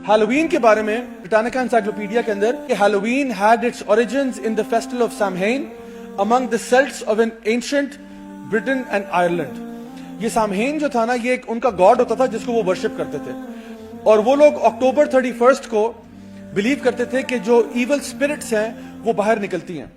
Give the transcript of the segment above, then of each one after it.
Halloween के बारे में ब्रिटानिका एनसाइक्लोपीडिया के अंदर कि Halloween had its origins in the festival of Samhain among the Celts of an ancient Britain and Ireland. ये सामहेन जो था ना, ये एक उनका गॉड होता था जिसको वो वर्शिप करते थे, और वो लोग अक्टूबर 31 को बिलीव करते थे कि जो इवल स्पिरिट्स हैं वो बाहर निकलती हैं,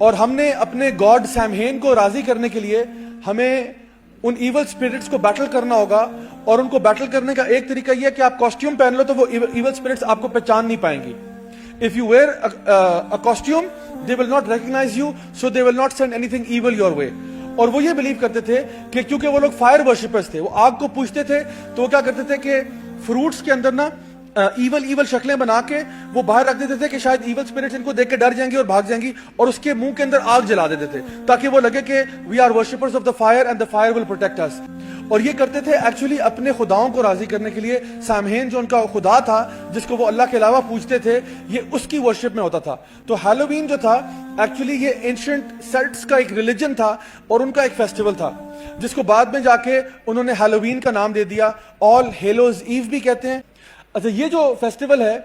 और हमने अपने गॉड सैमहेन को राजी करने के लिए हमें उन इवल स्पिरिट्स को बैटल करना होगा। और उनको बैटल करने का एक तरीका यह है कि आप कॉस्ट्यूम पहन लो तो वो इवल स्पिरिट्स आपको पहचान नहीं पाएंगी। If you wear a costume they will not recognise you, so they will not send anything evil your way. और वो ये बिलीव करते थे कि क्योंकि वो लोग फायर वर्शिपर्स थे, वो आग को पूजते थे, तो वो क्या करते थे कि फ्रूट्स के अंदर ना इवल शक्लें बना के वो बाहर रख देते थे कि शायद इवल स्पिरिट्स इनको देख के डर जाएंगी और भाग जाएंगी, और उसके मुंह के अंदर आग जला देते थे ताकि वो लगे कि we are worshippers of the fire and the fire will protect us. और ये करते थे एक्चुअली अपने खुदाओं को राजी करने के लिए। सैमहेन जो उनका खुदा था जिसको वो अल्लाह के अलावा पूजते थे, ये उसकी वर्शिप में होता था। तो हैलोवीन जो था एक्चुअली ये एंशिएंट सेल्ट्स का एक रिलीजन था और उनका एक फेस्टिवल था, जिसको बाद में जाके उन्होंने हैलोवीन का नाम दे दिया। ऑल हेलोज ईव भी कहते हैं। अच्छा, ये जो फेस्टिवल है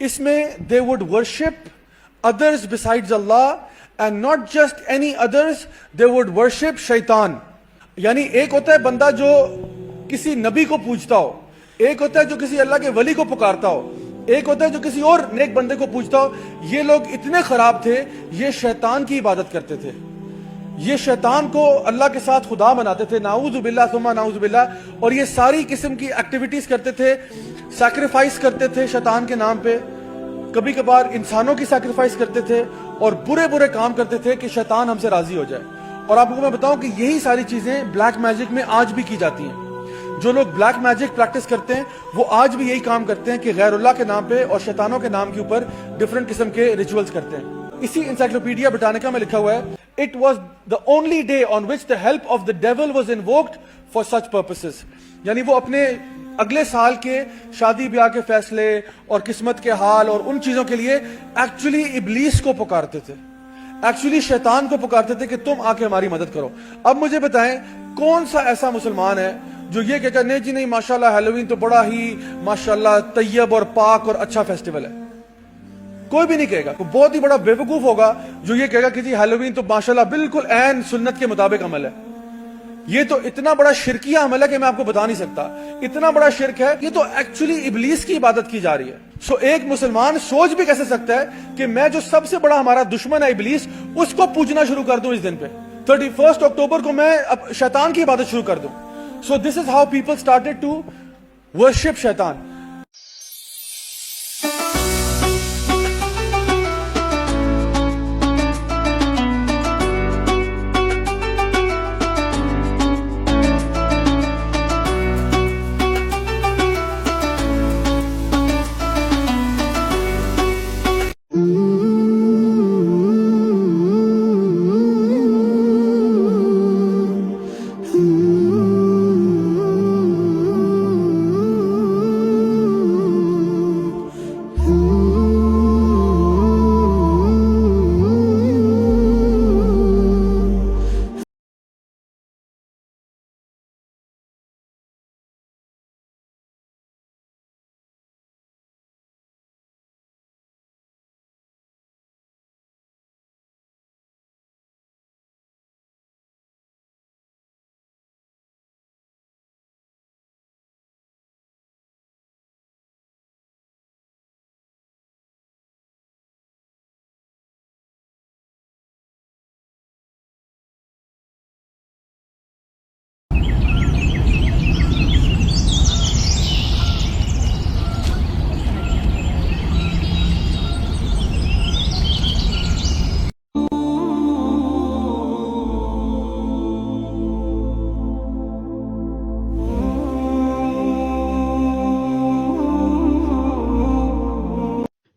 इसमें they would worship others besides Allah and not just any others, they would worship शैतान। यानी एक होता है बंदा जो किसी नबी को पूजता हो, एक होता है जो किसी अल्लाह के वली को पुकारता हो, एक होता है जो किसी और नेक बंदे को पूजता हो। ये लोग इतने खराब थे, ये शैतान की इबादत करते थे, ये शैतान को अल्लाह के साथ खुदा बनाते थे, नाऊजुबिल्लाह सुम्मा नाऊजुबिल्लाह। और ये सारी किस्म की एक्टिविटीज करते थे, सैक्रिफाइस करते थे शैतान के नाम पे, कभी कभार इंसानों की सैक्रिफाइस करते थे और बुरे बुरे काम करते थे कि शैतान हमसे राजी हो जाए। और आपको मैं बताऊं कि यही सारी चीजें ब्लैक मैजिक में आज भी की जाती हैं। जो लोग ब्लैक मैजिक प्रैक्टिस करते हैं वो आज भी यही काम करते हैं कि गैरुल्लाह के नाम पे और शैतानों के नाम के ऊपर डिफरेंट किस्म के रिचुअल्स करते हैं। इसी एनसाइक्लोपीडिया ब्रिटानिका में लिखा हुआ है, it was the only day on which the help of the devil was invoked for such purposes. यानी वो अपने अगले साल के शादी ब्याह के फैसले और किस्मत के हाल और उन चीजों के लिए एक्चुअली इब्लीस को पुकारते थे, एक्चुअली शैतान को पुकारते थे कि तुम आके हमारी मदद करो। अब मुझे बताएं कौन सा ऐसा मुसलमान है जो ये कहता नहीं जी नहीं माशाल्लाह हैलोवीन तो बड़ा ही माशाल्लाह तैयब और पाक और अच्छा फेस्टिवल है। कोई भी नहीं कहेगा। कोई बहुत ही बड़ा बेवकूफ होगा जो ये कहेगा कि जी हैलोवीन तो माशाल्लाह बिल्कुल ऐन सुन्नत के मुताबिक अमल है। ये तो इतना बड़ा शिरकिया अमल है कि मैं आपको बता नहीं सकता, इतना बड़ा शिरक है। ये तो एक्चुअली इब्लीस की इबादत की जा रही है। सो एक मुसलमान सोच भी कैसे सकता है कि मैं जो सबसे बड़ा हमारा दुश्मन है इब्लीस, उसको पूजना शुरू कर दूं इस दिन पे 31 अक्टूबर को मैं अब शैतान की इबादत शुरू कर दूं। So this is how people started to worship शैतान।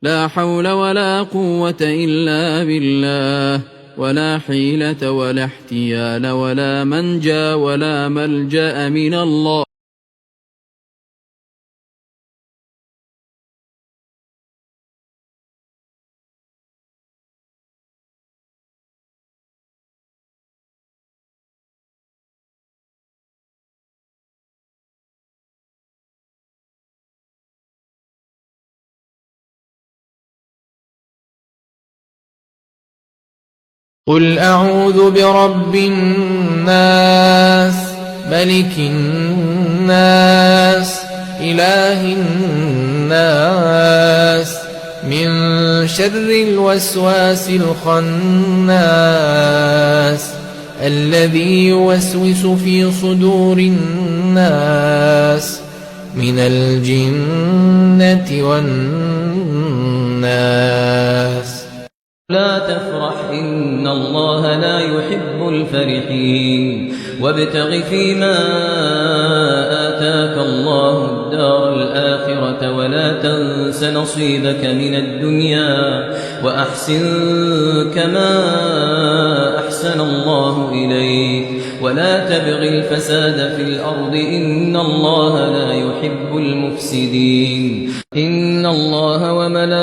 لا حول ولا قوة إلا بالله ولا حيلة ولا احتيال ولا منجا ولا ملجأ من الله قل أعوذ برب الناس ملك الناس إله الناس من شر الوسواس الخناس الذي يوسوس في صدور الناس من الجنة والناس. لا تفرح إن الله لا يحب الفرحين وابتغ فيما آتاك الله الدار الآخرة ولا تنس نصيبك من الدنيا وأحسن كما أحسن الله إليك ولا تبغ الفساد في الأرض إن الله لا يحب المفسدين. إن الله وملائكته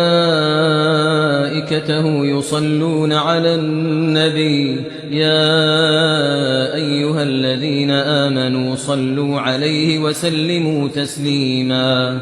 يصلون على النبي يا أيها الذين آمنوا صلوا عليه وسلموا تسليما.